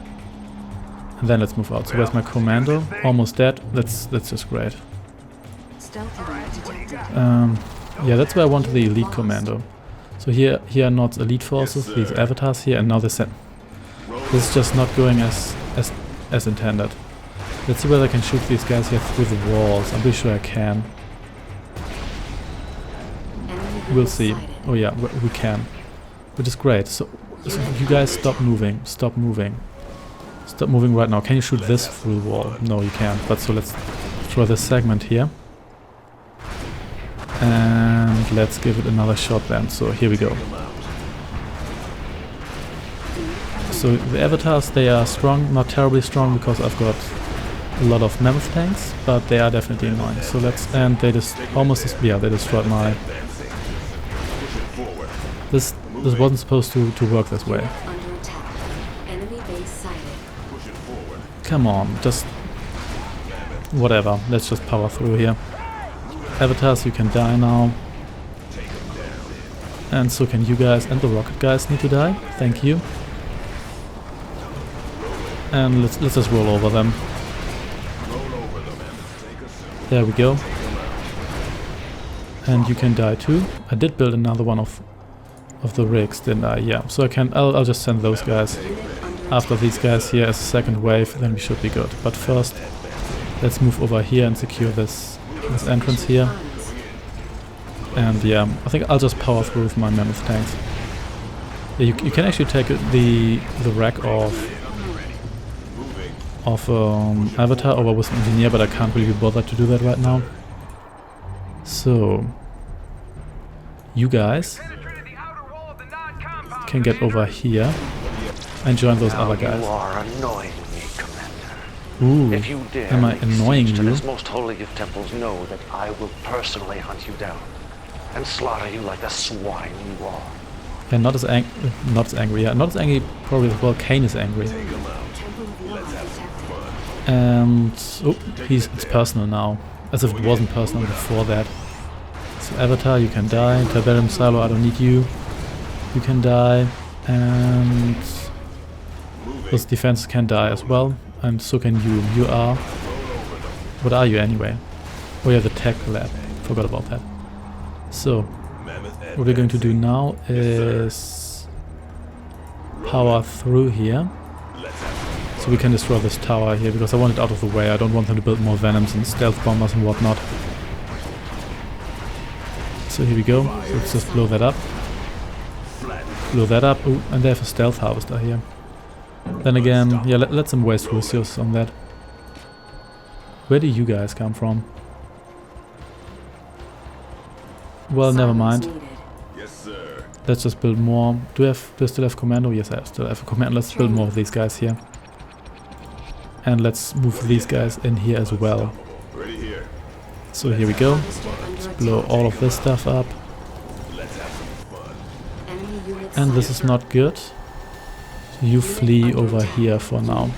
[SPEAKER 1] And then let's move out. So where's my commando? Almost dead. That's just great.
[SPEAKER 3] Stealthy unit detected.
[SPEAKER 1] Yeah, that's where I wanted the elite commando. So here are not elite forces,
[SPEAKER 6] Yes,
[SPEAKER 1] these
[SPEAKER 6] sir.
[SPEAKER 1] avatars here, and now this is just not going as intended. Let's see whether I can shoot these guys here through the walls. I'm pretty sure I can.
[SPEAKER 3] Enemy
[SPEAKER 1] We'll
[SPEAKER 3] unit
[SPEAKER 1] see.
[SPEAKER 3] sighted.
[SPEAKER 1] Oh yeah, we can. Which is great. So you guys stop moving. Stop moving. Stop moving right now. Can you shoot this through the wall? No, you can't. But so let's destroy this segment here. And let's give it another shot then. So here we go. So the avatars, they are strong, not terribly strong, because I've got a lot of mammoth tanks, but they are definitely annoying. So let's, and they just they destroyed my. This wasn't supposed to work this way.
[SPEAKER 3] Under attack. Enemy base sighted.
[SPEAKER 1] Come on, just whatever. Let's just power through here. Avatars, you can die now. And so can you guys, and the rocket guys need to die. Thank you. And let's just roll over them. There we go. And you can die too. I did build another one of the rigs, didn't I? Yeah. So I'll just send those guys after these guys here as a second wave, then we should be good. But first, let's move over here and secure this entrance here. And yeah, I think I'll just power through with my mammoth tanks. Yeah, you can actually take the wreck of Avatar over with an engineer, but I can't really be bothered to do that right now. So you guys can get over here and join those other guys.
[SPEAKER 7] You are annoying me, Commander.
[SPEAKER 1] Ooh,
[SPEAKER 7] If you dare
[SPEAKER 1] am I
[SPEAKER 7] lay
[SPEAKER 1] annoying
[SPEAKER 7] siege to
[SPEAKER 1] you?
[SPEAKER 7] this most holy of temples, know that I will personally hunt you down and slaughter you like the swine you are.
[SPEAKER 1] Yeah, not as angry. Yeah, not as angry. Probably as well. Kane is angry. And oh, it's personal now, as if it wasn't personal before that. So Avatar, you can die. Tiberium Silo, I don't need you. You can die, and those defenses can die as well, and so can you. You are. What are you anyway? Oh yeah, the tech lab. Forgot about that. So what we're going to do now is power through here, so we can destroy this tower here, because I want it out of the way. I don't want them to build more Venoms and stealth bombers and whatnot. So here we go. So let's just blow that up. Blow that up. Oh, and they have a stealth harvester here. Then again, yeah, let them waste resources on that. Where do you guys come from? Well, never mind.
[SPEAKER 6] Yes, sir.
[SPEAKER 1] Let's just build more. Do I still have commando? Yes, I still have a commando. Let's build more of these guys here. And let's move these guys in here as well.
[SPEAKER 6] Ready here.
[SPEAKER 1] So here we go. Let's blow all of this stuff up.
[SPEAKER 6] Let's have some fun.
[SPEAKER 1] And this is not good. So you flee over here for now.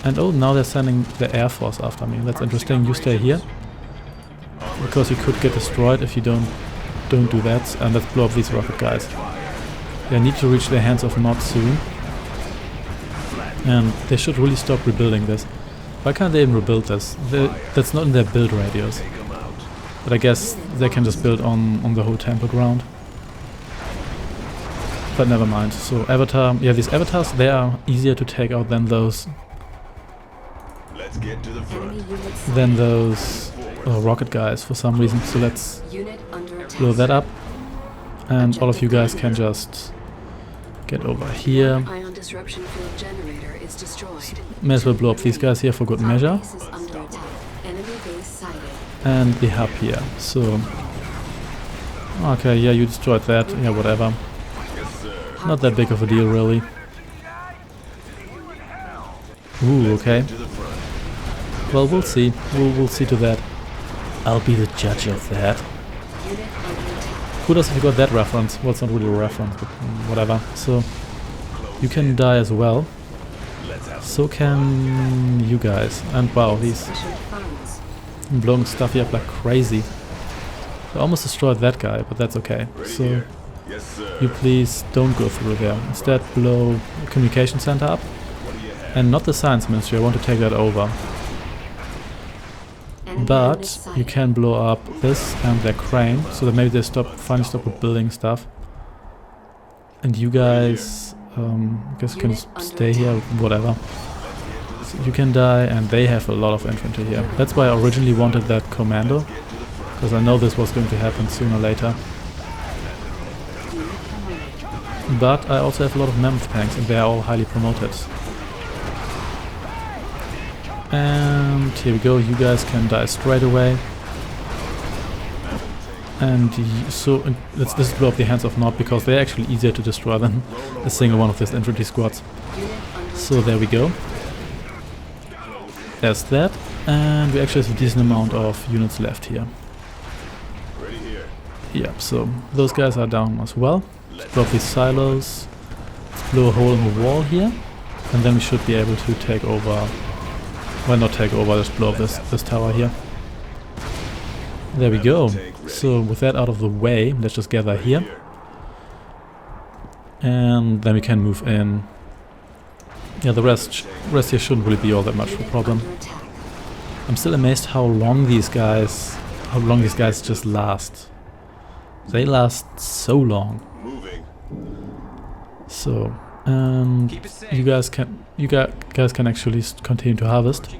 [SPEAKER 1] And oh, now they're sending the Air Force after me. That's interesting. You stay here, because you could get destroyed if you don't do that. And let's blow up these rocket guys. They need to reach their hands of Nod soon. And they should really stop rebuilding this. Why can't they even rebuild this? That's not in their build radius. But I guess they can just build on the whole temple ground. But never mind. So Avatar, yeah, these Avatars, they are easier to take out than those
[SPEAKER 6] Let's get to the front.
[SPEAKER 1] rocket guys for some reason. So let's blow that up. And all of you guys can just get over here.
[SPEAKER 3] Ion disruption field generator is destroyed.
[SPEAKER 1] May as well blow up these guys here for good measure.
[SPEAKER 3] Base is under attack. Enemy base sighted.
[SPEAKER 1] And the hub here. So okay, yeah, you destroyed that. Yeah, whatever. Not that big of a deal, really. Ooh, okay. Well, we'll see. We'll see to that. I'll be the judge of that. Who doesn't have got that reference? Well, it's not really a reference, but whatever. So you can die as well. So can you guys. And wow, he's blowing stuff here up like crazy. I almost destroyed that guy, but that's okay. So you please don't go through there. Instead, blow the communication center up. And not the science ministry. I want to take that over. But you can blow up this and their crane, so that maybe they finally stop with building stuff. And you guys, I guess can just stay here, whatever. So you can die, and they have a lot of infantry here. That's why I originally wanted that commando, because I know this was going to happen sooner or later. But I also have a lot of mammoth tanks, and they are all highly promoted. And here we go, you guys can die straight away. And let's just blow up the hands of Nod, because they're actually easier to destroy than a single one of these infantry squads. So there we go. there's that. And we actually have a decent amount of units left here.
[SPEAKER 6] Ready here.
[SPEAKER 1] Yeah, so those guys are down as well. Let's blow up these silos. Let's blow a hole in the wall here. And then we should be able to take over... Well, not take over, just blow up this tower here. There we go. So with that out of the way, let's just gather here. And then we can move in. Yeah, the rest here shouldn't really be all that much of a problem. I'm still amazed how long these guys just last. They last so long. So, you guys can actually continue to harvest.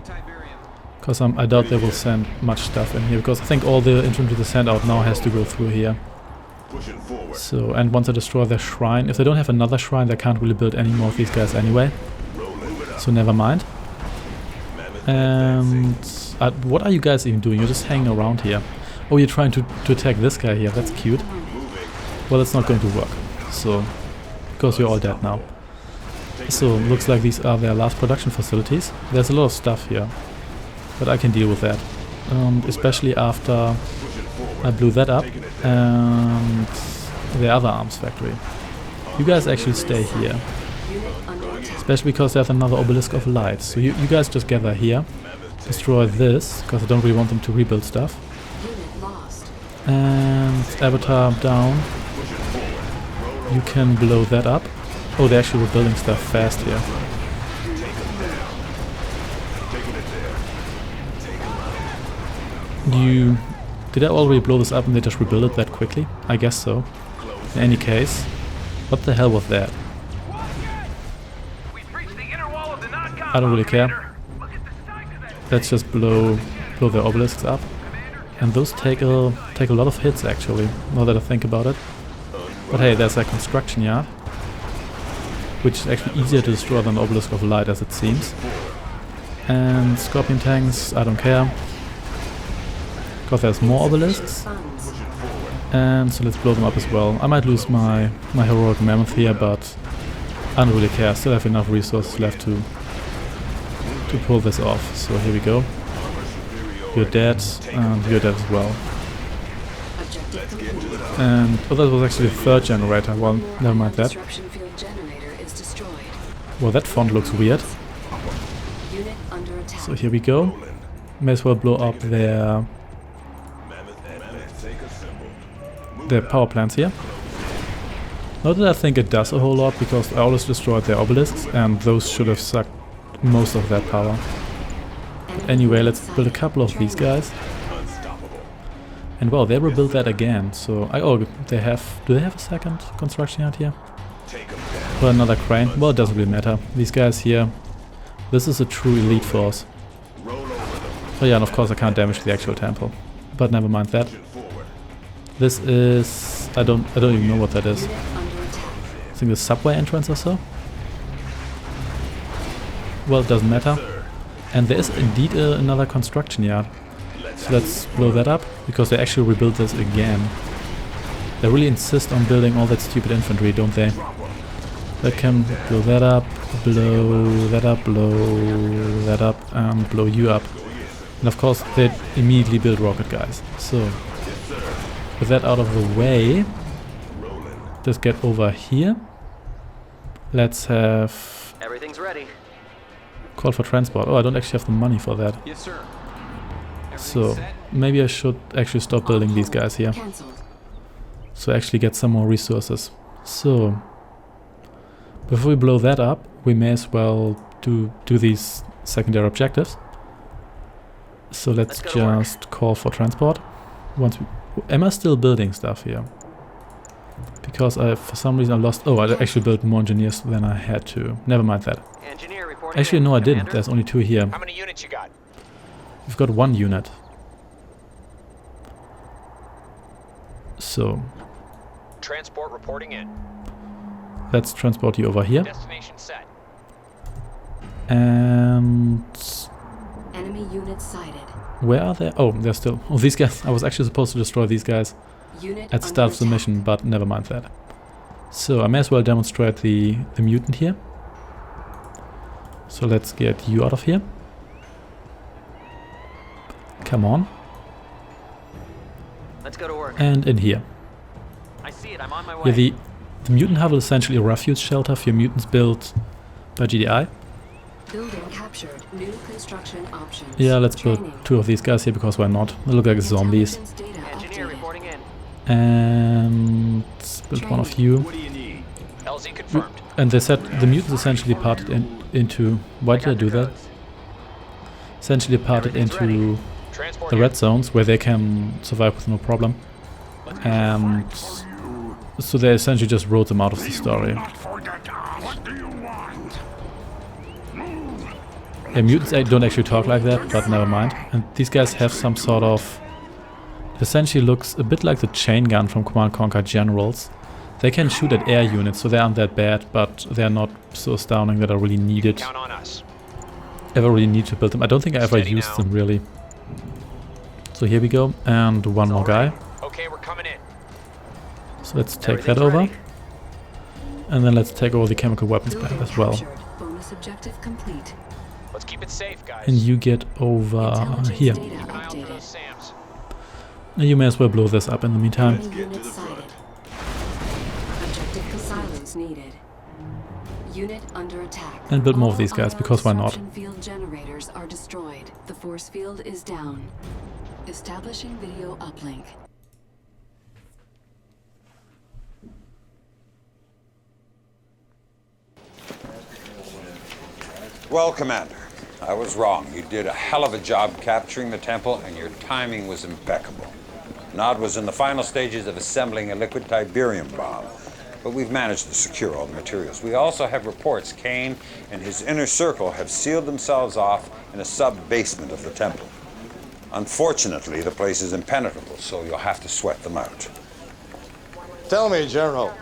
[SPEAKER 1] Because I doubt they will send much stuff in here, because I think all the infantry they send out now has to go through here. So, and once they destroy their shrine, if they don't have another shrine, they can't really build any more of these guys anyway. So never mind. And what are you guys even doing? You're just hanging around here. Oh, you're trying to attack this guy here. That's cute. Well, it's not going to work. So, because you're all dead now. So, looks like these are their last production facilities. There's a lot of stuff here. But I can deal with that. Especially after I blew that up and the other arms factory. You guys actually stay here. Especially because there's another obelisk of light. So you guys just gather here. Destroy this, because I don't really want them to rebuild stuff. And Avatar down. You can blow that up. Oh, they're actually rebuilding stuff fast here. Did I already blow this up and they just rebuild it that quickly? I guess so. In any case, what the hell was that? I don't really care. Let's just blow their obelisks up. And those take a lot of hits actually, now that I think about it. But hey, there's a construction yard, which is actually easier to destroy than the obelisk of light as it seems. And scorpion tanks, I don't care. Because there's more obelisks. And so let's blow them up as well. I might lose my heroic mammoth here, but I don't really care. I still have enough resources left to pull this off. So here we go. You're dead, and you're dead as well. And oh, that was actually the third generator. Well, never mind that. Well, that font looks weird. So here we go. May as well blow up their power plants here. Not that I think it does a whole lot, because I always destroyed their obelisks, and those should have sucked most of that power. But anyway, let's build a couple of these guys. And wow, they rebuilt that again. So do they have a second construction yard here? Or another crane? Well, it doesn't really matter. These guys here, this is a true elite force. Oh yeah, and of course I can't damage the actual temple. But never mind that. This is... I don't even know what that is. I think the subway entrance or so? Well, it doesn't matter. And there is indeed another construction yard. So let's blow that up, because they actually rebuilt this again. They really insist on building all that stupid infantry, don't they? They can blow that up, blow that up, blow that up, and blow you up. And of course they immediately build rocket guys. So, with that out of the way, just get over here. Let's have...
[SPEAKER 5] Everything's ready.
[SPEAKER 1] Call for transport. Oh, I don't actually have the money for that.
[SPEAKER 5] Yes, sir.
[SPEAKER 1] So, maybe I should actually stop building these guys here. So actually get some more resources. So, before we blow that up, we may as well do these secondary objectives. So let's just call for transport. Am I still building stuff here? Because for some reason I lost... Oh, I actually built more engineers than I had to. Never mind that. Actually, no, I didn't. There's only 2 here.
[SPEAKER 5] How many units you got?
[SPEAKER 1] We've got 1 unit. So...
[SPEAKER 5] Transport reporting in.
[SPEAKER 1] Let's transport you over here.
[SPEAKER 5] Destination set.
[SPEAKER 1] And...
[SPEAKER 3] Enemy units sighted.
[SPEAKER 1] Where are they? Oh, they're still... Oh, these guys. I was actually supposed to destroy these guys at the start of the mission, but never mind that. So I may as well demonstrate the mutant here. So let's get you out of here. Come on.
[SPEAKER 5] Let's go to work.
[SPEAKER 1] And in here.
[SPEAKER 5] I see it. I'm on my way.
[SPEAKER 1] Yeah, the mutant hub is essentially a refuge shelter for your mutants built by GDI.
[SPEAKER 3] Building captured. New construction options.
[SPEAKER 1] Yeah, let's build
[SPEAKER 3] Training.
[SPEAKER 1] 2 of these guys here because why not? They look like zombies.
[SPEAKER 3] Intelligence data
[SPEAKER 5] Engineer
[SPEAKER 3] updated.
[SPEAKER 5] reporting in.
[SPEAKER 1] And build one of you.
[SPEAKER 4] What do you need?
[SPEAKER 5] LZ confirmed.
[SPEAKER 1] And they said the mutants essentially parted into... Why did I do that? Essentially parted into
[SPEAKER 5] Transport
[SPEAKER 1] the
[SPEAKER 5] here.
[SPEAKER 1] red zones where they can survive with no problem. And so they essentially just wrote them out of the story. Yeah, mutants don't actually talk like that, but never mind. And these guys have some sort of... It essentially looks a bit like the chain gun from Command & Conquer Generals. They can shoot at air units, so they aren't that bad, but they're not so astounding that I really need it.
[SPEAKER 5] Count on us.
[SPEAKER 1] Ever really need to build them. I don't think I ever
[SPEAKER 5] Steady
[SPEAKER 1] used
[SPEAKER 5] now.
[SPEAKER 1] them really. So here we go, and one more guy.
[SPEAKER 5] Okay, we're coming in.
[SPEAKER 1] So let's take that
[SPEAKER 5] Everything's
[SPEAKER 1] over.
[SPEAKER 5] ready.
[SPEAKER 1] And then let's take over the chemical weapons plant
[SPEAKER 3] Building
[SPEAKER 1] as well.
[SPEAKER 3] captured. Bonus objective complete.
[SPEAKER 5] Let's keep it safe, guys.
[SPEAKER 1] And you get over
[SPEAKER 3] Intelligence
[SPEAKER 1] here.
[SPEAKER 3] data
[SPEAKER 5] Keep an eye out for those
[SPEAKER 3] updated.
[SPEAKER 5] SAMs.
[SPEAKER 1] And you may as well blow this up in the meantime.
[SPEAKER 3] Enemy unit sighted. Objective silos needed. Unit under attack.
[SPEAKER 1] And build more of
[SPEAKER 3] All
[SPEAKER 1] these guys,
[SPEAKER 3] IR
[SPEAKER 1] because why not?
[SPEAKER 3] disruption field generators are destroyed. The force field is down. Establishing video uplink.
[SPEAKER 8] Well, Commander, I was wrong. You did a hell of a job capturing the temple, and your timing was impeccable. Nod was in the final stages of assembling a liquid Tiberium bomb, but we've managed to secure all the materials. We also have reports Kane and his inner circle have sealed themselves off in a sub-basement of the temple. Unfortunately, the place is impenetrable, so you'll have to sweat them out.
[SPEAKER 6] Tell me, General.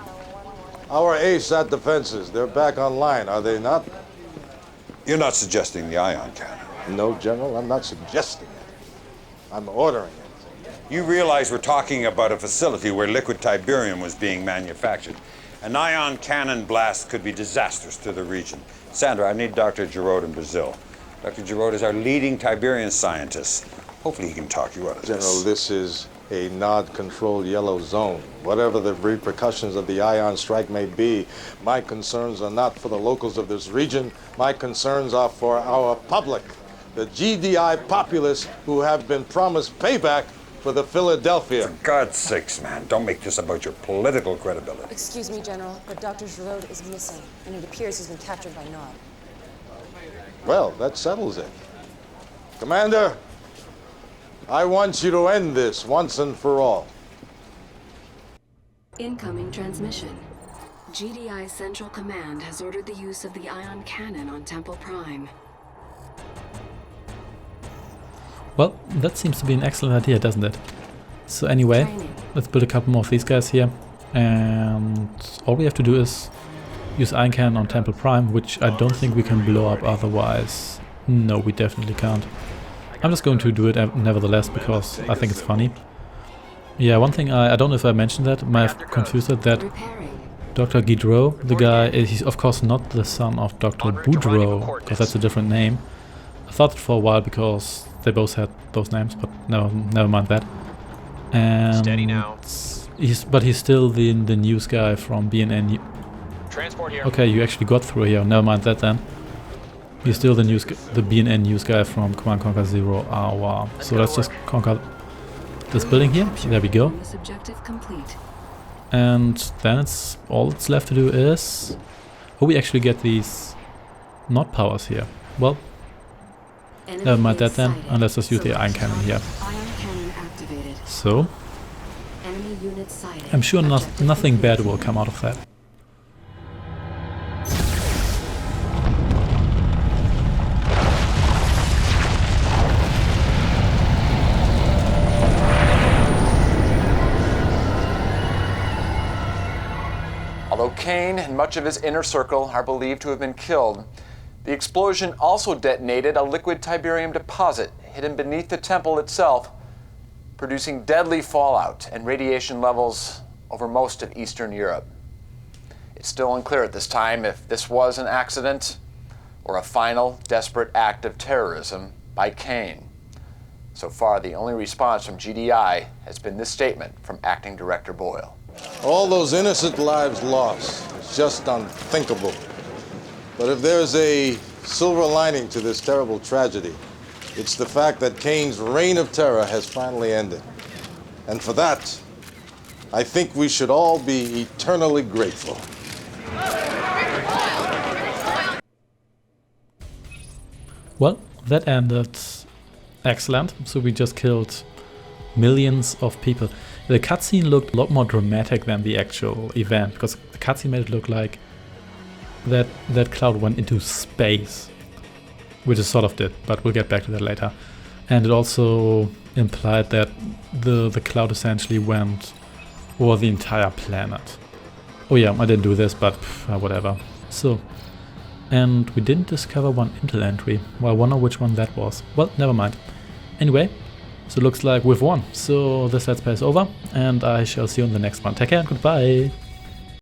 [SPEAKER 6] Our ASAT defenses, they're back online, are they not?
[SPEAKER 8] You're not suggesting the ion cannon.
[SPEAKER 6] No, General, I'm not suggesting it. I'm ordering it.
[SPEAKER 8] You realize we're talking about a facility where liquid Tiberium was being manufactured. An ion cannon blast could be disastrous to the region. Sandra, I need Dr. Giroud in Brazil. Dr. Giroud is our leading Tiberian scientist. Hopefully he can talk you out of
[SPEAKER 6] General,
[SPEAKER 8] this.
[SPEAKER 6] this is a Nod-controlled yellow zone. Whatever the repercussions of the ion strike may be, my concerns are not for the locals of this region. My concerns are for our public, the GDI populace who have been promised payback for the Philadelphia.
[SPEAKER 8] For God's sakes, man, don't make this about your political credibility.
[SPEAKER 9] Excuse me, General, but Dr. Giroud is missing, and it appears he's been captured by Nod.
[SPEAKER 6] Well, that settles it. Commander, I want you to end this once and for all.
[SPEAKER 3] Incoming transmission. GDI Central Command has ordered the use of the ion cannon on Temple Prime.
[SPEAKER 1] Well, that seems to be an excellent idea, doesn't it? So anyway,
[SPEAKER 3] Training.
[SPEAKER 1] let's build a couple more of these guys here. And all we have to do is use Iron Cannon on Temple Prime, which I don't think we can blow up otherwise. No, we definitely can't. I'm just going to do it nevertheless because I think it's funny. Yeah, one thing I don't know if I mentioned that, might have confused it, that
[SPEAKER 3] Repairing.
[SPEAKER 1] Dr. Guidreau, the guy, he's of course not the son of Dr. Boudreau, because that's a different name. I thought it for a while because they both had those names, but no, never mind that. And
[SPEAKER 5] Steady now.
[SPEAKER 1] he's still the news guy from BNN.
[SPEAKER 5] Transport here.
[SPEAKER 1] Okay, you actually got through here. Never mind that then. He's still the BNN news guy from Command & Conquer 0 Hour. So let's just conquer this building here. There we go.
[SPEAKER 3] Bonus objective complete.
[SPEAKER 1] And then it's all that's left to do is... Oh, we actually get these Nod powers here. Well,
[SPEAKER 3] Enemy
[SPEAKER 1] never mind that
[SPEAKER 3] base
[SPEAKER 1] then.
[SPEAKER 3] sighted.
[SPEAKER 1] And let's just use the Iron Cannon here.
[SPEAKER 3] Ion cannon activated.
[SPEAKER 1] So,
[SPEAKER 3] Enemy unit sighted.
[SPEAKER 1] I'm sure
[SPEAKER 3] Objective
[SPEAKER 1] nothing
[SPEAKER 3] complete.
[SPEAKER 1] bad will come out of that.
[SPEAKER 10] Although Kane and much of his inner circle are believed to have been killed, the explosion also detonated a liquid Tiberium deposit hidden beneath the temple itself, producing deadly fallout and radiation levels over most of Eastern Europe. It's still unclear at this time if this was an accident or a final desperate act of terrorism by Kane. So far, the only response from GDI has been this statement from Acting Director Boyle.
[SPEAKER 6] All those innocent lives lost. It's just unthinkable. But if there's a silver lining to this terrible tragedy, it's the fact that Kane's reign of terror has finally ended. And for that, I think we should all be eternally grateful.
[SPEAKER 1] Well, that ended excellent. So we just killed millions of people. The cutscene looked a lot more dramatic than the actual event, because the cutscene made it look like that cloud went into space, which it sort of did, but we'll get back to that later. And it also implied that the cloud essentially went over the entire planet. Oh yeah, I didn't do this, but whatever. So, and we didn't discover one Intel entry. Well, I wonder which one that was. Well, never mind. Anyway, so it looks like we've won. So this Let's Play is over, and I shall see you in the next one. Take care and goodbye!